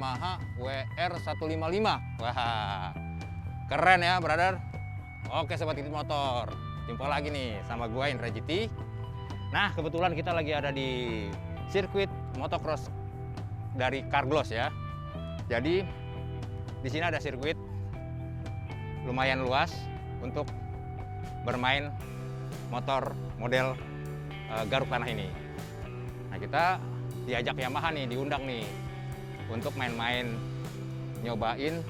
Yamaha WR155. Wah, keren ya, brother. Oke, sobat Titik Motor, jumpa lagi nih sama gua Indra GT. Nah, kebetulan kita lagi ada di sirkuit motocross dari Carglass ya. Jadi di sini ada sirkuit lumayan luas untuk bermain motor model garuk tanah ini. Nah, kita diajak Yamaha nih, diundang nih untuk main-main nyobain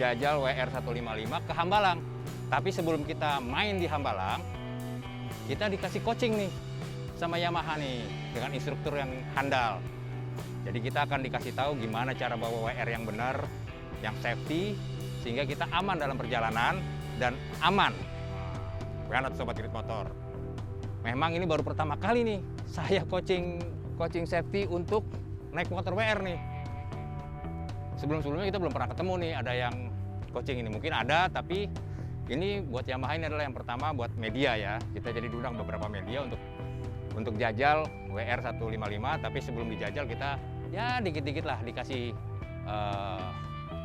jajal WR155 ke Hambalang. Tapi sebelum kita main di Hambalang, kita dikasih coaching nih sama Yamaha nih dengan instruktur yang handal. Jadi kita akan dikasih tahu gimana cara bawa WR yang benar, yang safety, sehingga kita aman dalam perjalanan dan aman. Nah, sobat Titik Motor. Memang ini baru pertama kali nih saya coaching safety untuk naik motor WR nih. Sebelum-sebelumnya kita belum pernah ketemu nih ada yang coaching ini. Mungkin ada, tapi ini buat Yamaha ini adalah yang pertama buat media ya. Kita jadi diundang beberapa media untuk jajal WR155. Tapi sebelum dijajal kita ya dikit-dikit lah dikasih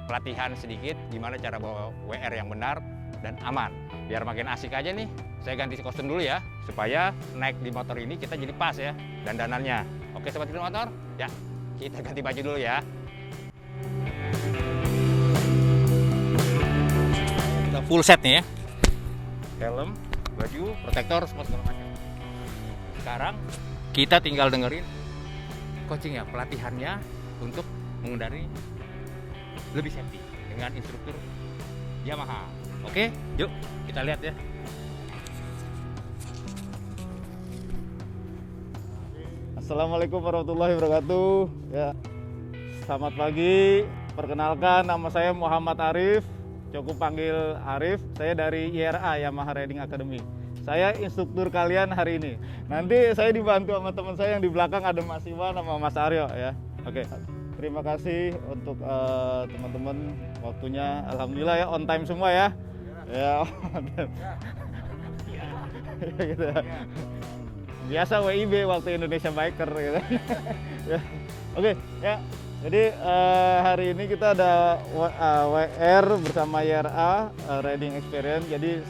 pelatihan sedikit gimana cara bawa WR yang benar dan aman. Biar makin asik aja nih, saya ganti kostum dulu ya, supaya naik di motor ini kita jadi pas ya dandanannya. Oke sobat Titik Motor, ya kita ganti baju dulu ya. Kita full set nih ya, helm, baju, protektor, semua segala macam. Sekarang kita tinggal dengerin coaching ya, pelatihannya untuk mengendari lebih safety dengan instruktur Yamaha. Oke, yuk kita lihat ya. Assalamualaikum warahmatullahi wabarakatuh. Ya, selamat pagi. Perkenalkan, nama saya Muhammad Arif. Cukup panggil Arif. Saya dari IRA Yamaha Riding Academy. Saya instruktur kalian hari ini. Nanti saya dibantu sama teman saya yang di belakang, ada Mas Iwan sama Mas Aryo ya. Oke. Terima kasih untuk teman-teman waktunya. Alhamdulillah ya, on time semua ya. Ya, gitu ya. Biasa WIB waktu Indonesia Biker gitu. Ya. Oke, ya. Jadi hari ini kita ada WR bersama IRA Riding Experience. Jadi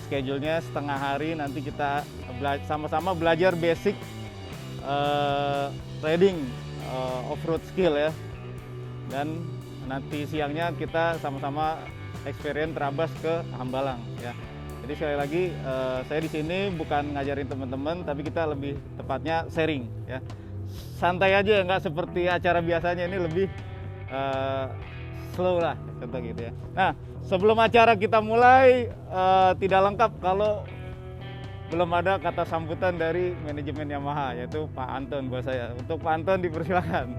schedule-nya setengah hari, nanti kita sama-sama belajar basic riding off-road skill ya. Dan nanti siangnya kita sama-sama experience terabas ke Hambalang ya. Jadi sekali lagi saya di sini bukan ngajarin teman-teman, tapi kita lebih tepatnya sharing ya. Santai aja, nggak seperti acara biasanya, ini lebih slow lah contoh gitu ya. Nah, sebelum acara kita mulai tidak lengkap kalau belum ada kata sambutan dari manajemen Yamaha, yaitu Pak Anton buat saya. Untuk Pak Anton dipersilakan.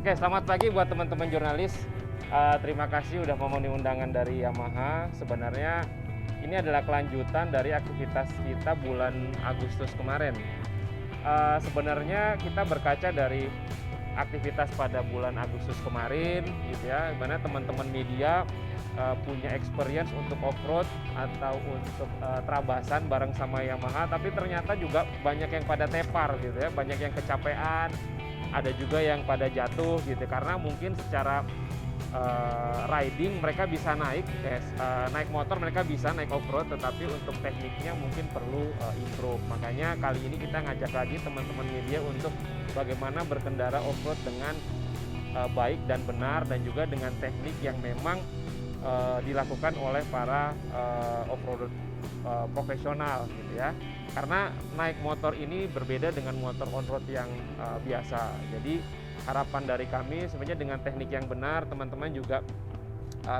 Oke, selamat pagi buat teman-teman jurnalis. Terima kasih udah memenuhi undangan dari Yamaha. Sebenarnya ini adalah kelanjutan dari aktivitas kita bulan Agustus kemarin. Sebenarnya kita berkaca dari aktivitas pada bulan Agustus kemarin, gitu ya, dimana teman-teman media punya experience untuk off-road atau untuk terabasan bareng sama Yamaha, tapi ternyata juga banyak yang pada tepar gitu ya, banyak yang kecapean, ada juga yang pada jatuh gitu, karena mungkin secara riding mereka bisa naik motor, mereka bisa naik off-road, tetapi untuk tekniknya mungkin perlu improve. Makanya kali ini kita ngajak lagi teman-teman media untuk bagaimana berkendara off-road dengan baik dan benar, dan juga dengan teknik yang memang dilakukan oleh para off-road profesional gitu ya. Karena naik motor ini berbeda dengan motor on-road yang biasa. Jadi harapan dari kami sebenarnya dengan teknik yang benar, teman-teman juga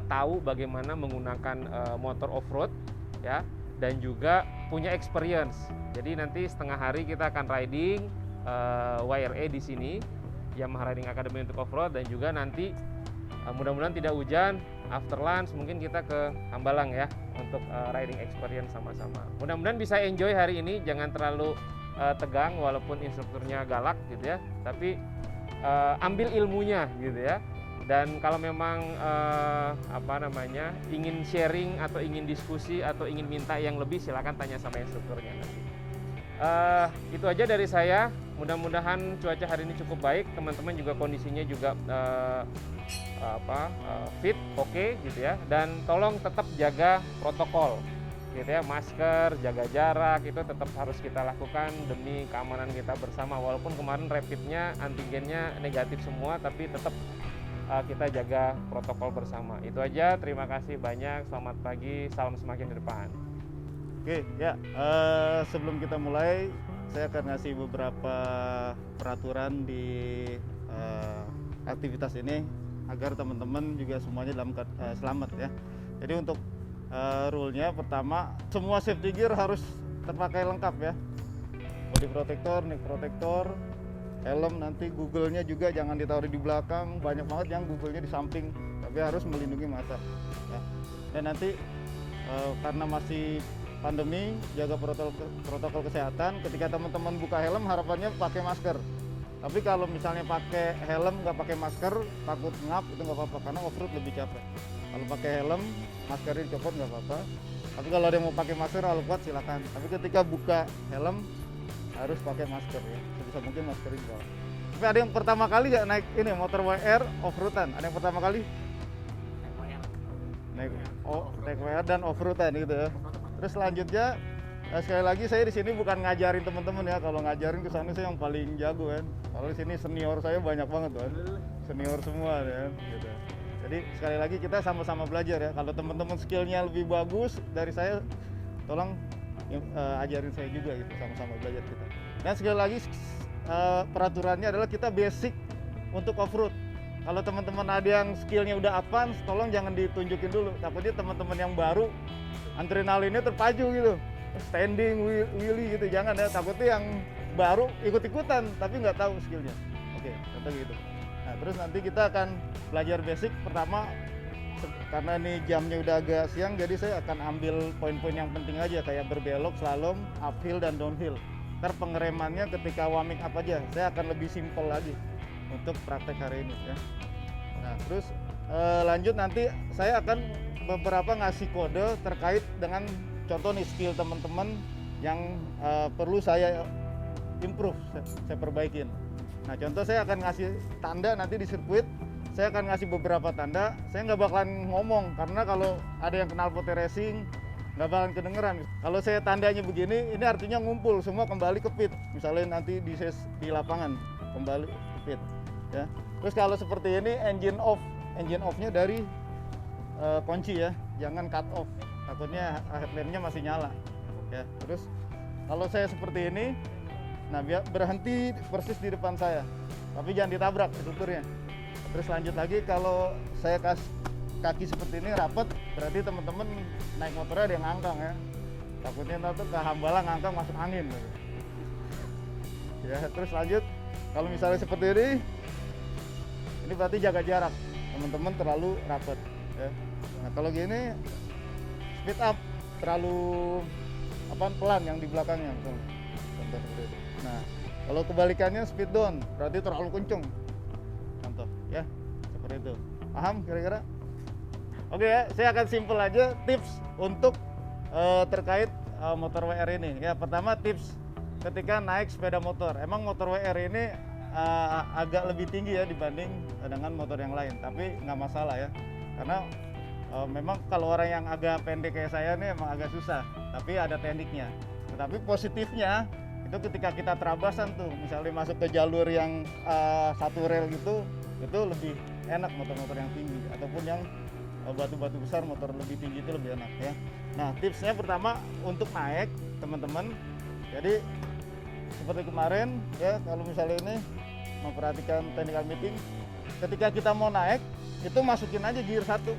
tahu bagaimana menggunakan motor off-road ya, dan juga punya experience. Jadi nanti setengah hari kita akan riding YRA di sini, Yamaha Riding Academy untuk off-road, dan juga nanti mudah-mudahan tidak hujan, after lunch mungkin kita ke Hambalang ya untuk riding experience sama-sama. Mudah-mudahan bisa enjoy hari ini, jangan terlalu tegang walaupun instrukturnya galak gitu ya, tapi ambil ilmunya gitu ya. Dan kalau memang ingin sharing atau ingin diskusi atau ingin minta yang lebih, silakan tanya sama instrukturnya nanti. Itu aja dari saya. mudah-mudahan cuaca hari ini cukup baik, teman-teman juga kondisinya juga fit, oke gitu ya. Dan tolong tetap jaga protokol gitu ya, masker, jaga jarak itu tetap harus kita lakukan demi keamanan kita bersama. Walaupun kemarin rapidnya, antigennya negatif semua, tapi tetap kita jaga protokol bersama. Itu aja, terima kasih banyak, selamat pagi, salam semakin di depan. Oke, ya, sebelum kita mulai, saya akan ngasih beberapa peraturan di aktivitas ini agar teman-teman juga semuanya dalam selamat ya. Jadi untuk rule-nya pertama, semua safety gear harus terpakai lengkap ya. Body protector, neck protector, helm, nanti Google-nya juga jangan ditaruh di belakang. Banyak banget yang Google-nya di samping, tapi harus melindungi mata ya. Dan nanti karena masih pandemi, jaga protokol kesehatan. Ketika teman-teman buka helm, harapannya pakai masker. Tapi kalau misalnya pakai helm nggak pakai masker, takut ngap, itu nggak apa-apa karena off-road lebih capek. Kalau pakai helm, maskernya dicopot nggak apa-apa. Tapi kalau ada yang mau pakai masker, kalau kuat silakan. Tapi ketika buka helm harus pakai masker ya. Sebisa mungkin maskerin di bawah. Tapi ada yang pertama kali nggak naik ini motor WR off-roadan? Ada yang pertama kali? Naik WR dan off-roadan gitu ya. Terus selanjutnya sekali lagi saya di sini bukan ngajarin teman-teman ya. Kalau ngajarin ke sana saya yang paling jago kan. Kalau di sini senior saya banyak banget kan. Senior semua ya gitu. Jadi sekali lagi kita sama-sama belajar ya. Kalau teman-teman skillnya lebih bagus dari saya, tolong ajarin saya juga gitu, sama-sama belajar kita. Dan sekali lagi peraturannya adalah kita basic untuk off-road. Kalau teman-teman ada yang skillnya udah advance, tolong jangan ditunjukin dulu. Takutnya teman-teman yang baru adrenalinnya terpacu gitu, standing, wheelie gitu, jangan ya. Takutnya yang baru ikut-ikutan tapi nggak tahu skillnya. Oke, contoh gitu. Nah, terus nanti kita akan belajar basic pertama. Karena ini jamnya udah agak siang, jadi saya akan ambil poin-poin yang penting aja, kayak berbelok, slalom, uphill dan downhill. Ntar pengeremannya ketika warming up aja, saya akan lebih simple lagi untuk praktek hari ini ya. Nah, terus lanjut nanti saya akan beberapa ngasih kode terkait dengan contoh nih skill teman-teman yang perlu saya improve, saya perbaikin. Nah, contoh saya akan ngasih tanda nanti di sirkuit. Saya akan ngasih beberapa tanda. Saya nggak bakalan ngomong karena kalau ada yang kenal Pote Racing nggak bakalan kedengeran. Kalau saya tandanya begini, ini artinya ngumpul semua kembali ke pit. Misalnya nanti di lapangan kembali ke pit. Ya. Terus kalau seperti ini engine off-nya dari kunci ya, jangan cut off. Takutnya headlamp-nya masih nyala. Ya. Terus kalau saya seperti ini, nah berhenti persis di depan saya, tapi jangan ditabrak strukturnya. Terus lanjut lagi, kalau saya kasih kaki seperti ini rapat, berarti teman-teman naik motornya ada yang ngangkang ya. Takutnya nanti ke hambalang ngangkang masuk angin. Ya, terus lanjut, kalau misalnya seperti ini berarti jaga jarak, teman-teman terlalu rapat. Ya. Nah, kalau gini speed up, terlalu pelan yang di belakangnya, contoh seperti itu. Nah, kalau kebalikannya speed down, berarti terlalu kenceng. Contoh ya, seperti itu. Paham kira-kira? Oke ya, saya akan simple aja tips untuk terkait motor WR ini. Ya, pertama tips ketika naik sepeda motor. Emang motor WR ini agak lebih tinggi ya dibanding dengan motor yang lain, tapi nggak masalah ya. Karena memang kalau orang yang agak pendek kayak saya nih emang agak susah, tapi ada tekniknya. Tetapi positifnya itu ketika kita terabasan tuh, misalnya masuk ke jalur yang satu rel gitu, itu lebih enak motor-motor yang tinggi, ataupun yang batu-batu besar motor lebih tinggi itu lebih enak ya. Nah, tipsnya pertama untuk naik teman-teman, jadi seperti kemarin ya, kalau misalnya ini memperhatikan technical meeting, ketika kita mau naik itu masukin aja gear satu,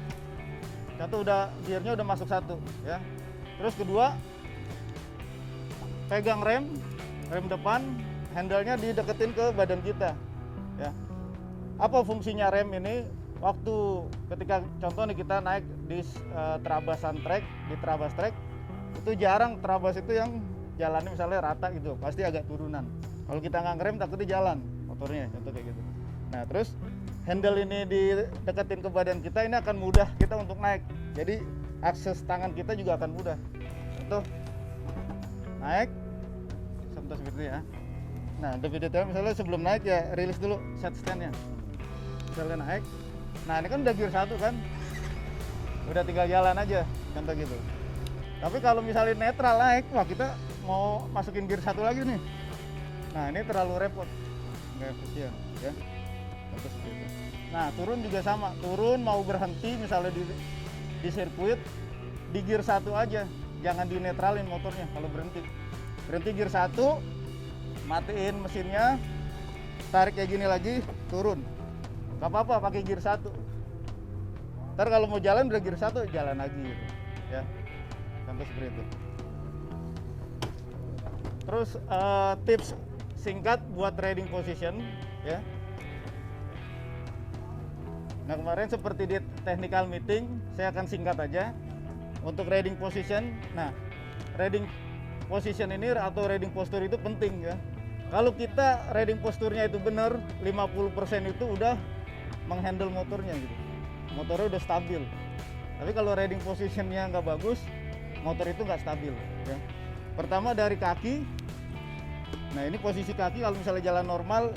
gearnya udah masuk satu ya. Terus kedua, pegang rem depan, handle-nya dideketin ke badan kita ya. Apa fungsinya rem ini? Waktu ketika contoh nih kita naik di terabasan trek, di terabas trek, itu jarang terabas itu yang jalannya misalnya rata gitu, pasti agak turunan. Kalau kita nggak ngerem takutnya jalan motornya, contoh kayak gitu. Nah, terus handle ini dideketin ke badan kita, ini akan mudah kita untuk naik. Jadi akses tangan kita juga akan mudah. Contoh naik, contoh seperti ini ya. Nah, lebih detail misalnya sebelum naik ya rilis dulu set standnya. Misalnya naik. Nah, ini kan udah gear 1 kan. Udah tinggal jalan aja, contoh gitu. Tapi kalau misalnya netral naik, wah kita mau masukin gear 1 lagi nih. Nah, ini terlalu repot. Nggak efisien, ya. Contoh seperti itu. Nah, turun juga sama. Turun mau berhenti misalnya di sirkuit, di gear 1 aja. Jangan dinetralin motornya kalau berhenti. Berhenti gear 1, matiin mesinnya, tarik kayak gini lagi, turun. Gak apa-apa pakai gear 1. Ntar kalau mau jalan udah gear 1, jalan lagi gitu. Ya. Contoh seperti itu. Terus tips singkat buat riding position ya. Nah, kemarin seperti di technical meeting, saya akan singkat aja untuk riding position. Nah, riding position ini atau riding posture itu penting ya. Kalau kita riding posturnya itu benar, 50% itu udah menghandle motornya gitu. Motornya udah stabil. Tapi kalau riding positionnya nggak bagus, motor itu nggak stabil ya. Pertama dari kaki. Nah, ini posisi kaki kalau misalnya jalan normal,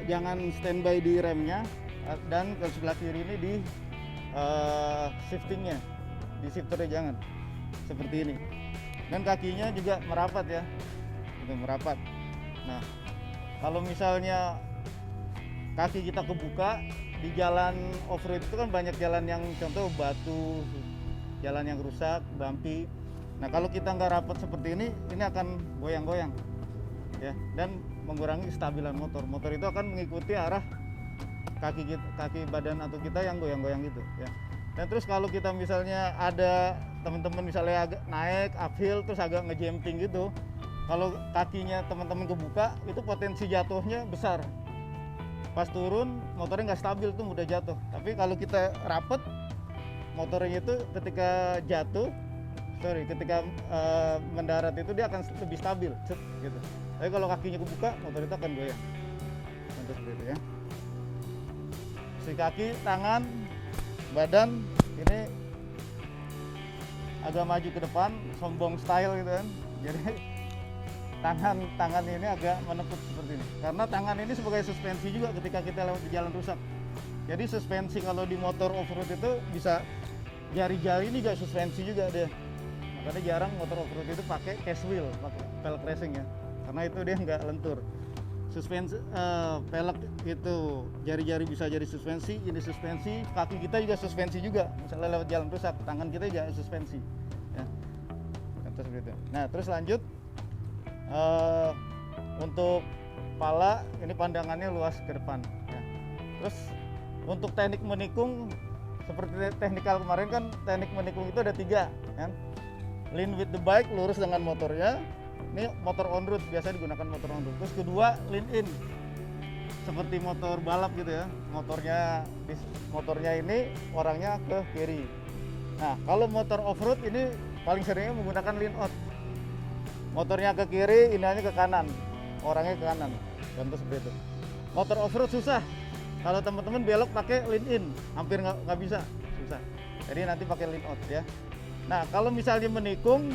jangan standby di remnya, dan ke sebelah kiri ini di shiftingnya, di shifternya jangan seperti ini. Dan kakinya juga merapat ya, itu merapat. Nah, kalau misalnya kaki kita kebuka di jalan off-road itu kan banyak jalan yang contoh batu, jalan yang rusak, bumpy. Nah, kalau kita nggak rapat seperti ini akan goyang-goyang ya, dan mengurangi kestabilan motor. Motor itu akan mengikuti arah kaki badan atau kita yang goyang-goyang gitu ya. Dan terus kalau kita misalnya ada teman-teman misalnya agak naik uphill terus agak ngejumping gitu, kalau kakinya teman-teman kebuka itu potensi jatuhnya besar. Pas turun motornya nggak stabil tuh, mudah jatuh. Tapi kalau kita rapet, motornya itu ketika mendarat itu dia akan lebih stabil gitu. Tapi kalau kakinya kebuka, motor itu akan goyang. Contoh seperti itu ya. Si kaki, tangan, badan ini agak maju ke depan, sombong style gitu kan. Jadi tangan ini agak menekuk seperti ini. Karena tangan ini sebagai suspensi juga ketika kita lewat di jalan rusak. Jadi suspensi kalau di motor off-road itu bisa jari-jari ini juga suspensi juga dia. Makanya jarang motor off-road itu pakai case wheel, pakai pelek racing ya. Karena itu dia nggak lentur. Suspensi pelek itu jari-jari bisa jadi suspensi, ini suspensi, kaki kita juga suspensi juga. Misalnya lewat jalan rusak, tangan kita juga suspensi. Ya. Contoh seperti itu. Nah, terus lanjut untuk kepala ini pandangannya luas ke depan. Ya. Terus untuk teknik menikung seperti teknikal kemarin kan, teknik menikung itu ada 3 kan. Lean with the bike, lurus dengan motornya. Ini motor on road, biasa digunakan motor on road. Terus kedua, lean in, seperti motor balap gitu ya. Motornya ini orangnya ke kiri. Nah, kalau motor off road ini paling seringnya menggunakan lean out. Motornya ke kiri, iniannya ke kanan, orangnya ke kanan. Contoh seperti itu. Motor off road susah. Kalau teman-teman belok pakai lean in, hampir nggak bisa, susah. Jadi nanti pakai lean out ya. Nah, kalau misalnya menikung,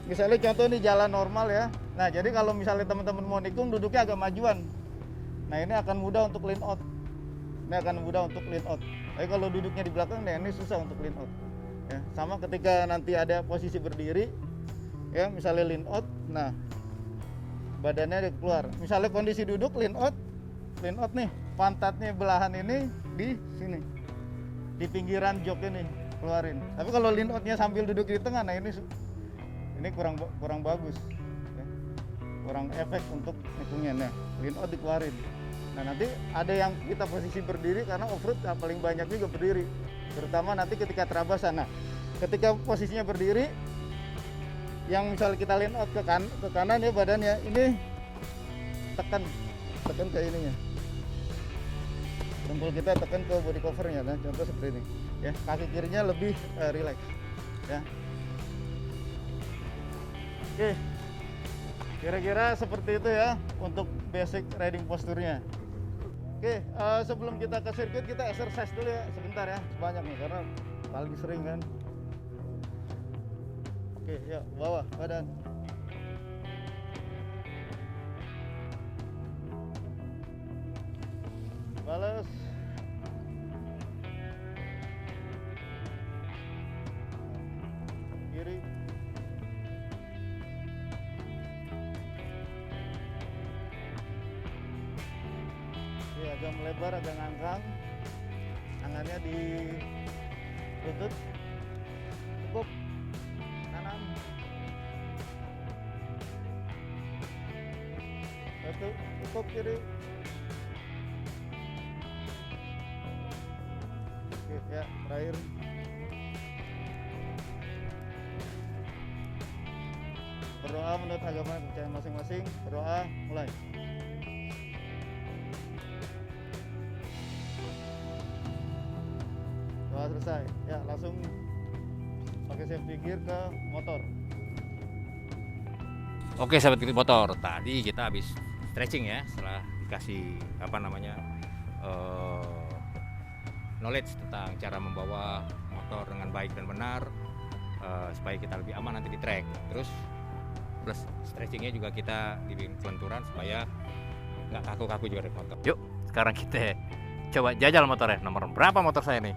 misalnya contoh ini jalan normal ya. Nah, jadi kalau misalnya teman-teman mau nikung duduknya agak majuan. Nah, ini akan mudah untuk lean out. Tapi kalau duduknya di belakang, nah ini susah untuk lean out. Ya, sama ketika nanti ada posisi berdiri, ya misalnya lean out, nah badannya ada keluar. Misalnya kondisi duduk lean out nih, pantatnya belahan ini di sini, di pinggiran jok ini keluarin. Tapi kalau lean outnya sambil duduk di tengah, nah ini kurang bagus ya. Kurang efek untuk nikungnya. Nah, lean out dikeluarin. Nah, nanti ada yang kita posisi berdiri karena off-road paling banyak juga berdiri, terutama nanti ketika terabasan. Nah, ketika posisinya berdiri, yang misalnya kita lean out ke kanan ya badannya, ini tekan ke ininya, dengkul kita tekan ke body covernya. Nah, contoh seperti ini ya, kaki kirinya lebih relax ya. Oke, kira-kira seperti itu ya untuk basic riding posturnya. Oke, sebelum kita ke sirkuit kita exercise dulu ya sebentar ya, sebanyak nih karena paling sering kan. Oke, ya bawah badan. Bales. Kiri. Oke, agak melebar, agak ngangkang. Tangannya di lutut. Cukup. Kanan. Satu, cukup kiri. Oke, ya, terakhir. Berdoa menurut agama kepercayaan masing-masing. Berdoa, mulai. Doa selesai. Ya, langsung pakai safety gear ke motor. Oke sahabat Kredit Motor, tadi kita habis stretching ya setelah dikasih knowledge tentang cara membawa motor dengan baik dan benar, supaya kita lebih aman nanti di track. Terus plus stretchingnya juga kita dibikin kelenturan supaya nggak kaku-kaku juga dari motor. Yuk sekarang kita coba jajal motornya. Nomor berapa motor saya nih?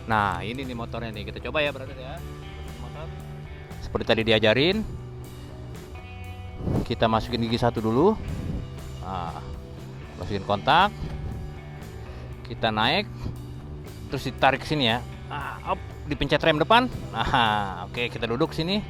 Nah ini nih motornya nih, kita coba ya brother ya. Motor seperti tadi diajarin, kita masukin gigi satu dulu, masukin kontak, kita naik, terus ditarik ke sini ya, dipencet rem depan. Oke kita duduk sini.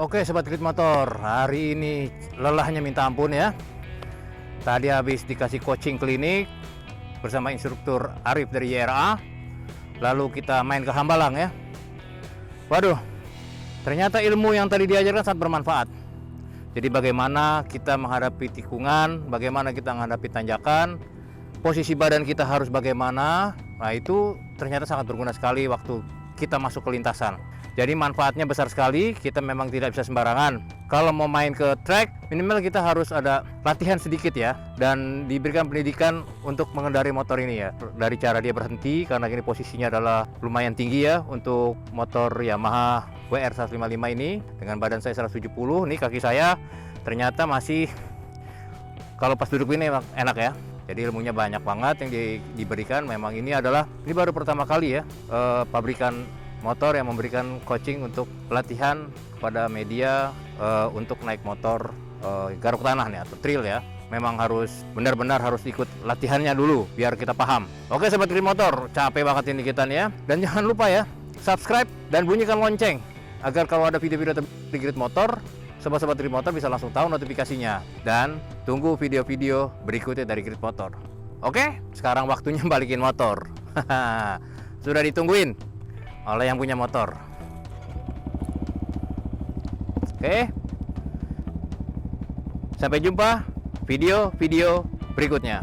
Oke Sobat Kredit Motor, hari ini lelahnya minta ampun ya. Tadi habis dikasih coaching klinik bersama instruktur Arif dari YRA. Lalu kita main ke Hambalang ya. Waduh, ternyata ilmu yang tadi diajarkan sangat bermanfaat. Jadi bagaimana kita menghadapi tikungan, bagaimana kita menghadapi tanjakan, posisi badan kita harus bagaimana. Nah itu ternyata sangat berguna sekali waktu kita masuk ke lintasan. Jadi manfaatnya besar sekali, kita memang tidak bisa sembarangan. Kalau mau main ke track, minimal kita harus ada latihan sedikit ya. Dan diberikan pendidikan untuk mengendari motor ini ya. Dari cara dia berhenti, karena ini posisinya adalah lumayan tinggi ya untuk motor Yamaha WR 155 ini. Dengan badan saya 170, nih kaki saya ternyata masih, kalau pas duduk ini enak ya. Jadi ilmunya banyak banget yang diberikan. Memang ini baru pertama kali ya pabrikan motor yang memberikan coaching untuk pelatihan kepada media untuk naik motor garuk tanah nih atau trail ya. Memang harus benar-benar harus ikut latihannya dulu biar kita paham. Oke sobat Grid Motor, capek banget ini kita nih ya. Dan jangan lupa ya, subscribe dan bunyikan lonceng agar kalau ada video-video di Grid Motor, sobat-sobat Grid Motor bisa langsung tahu notifikasinya. Dan tunggu video-video berikutnya dari Grid Motor. Oke, sekarang waktunya balikin motor. Sudah ditungguin oleh yang punya motor. Oke. Sampai jumpa video-video berikutnya.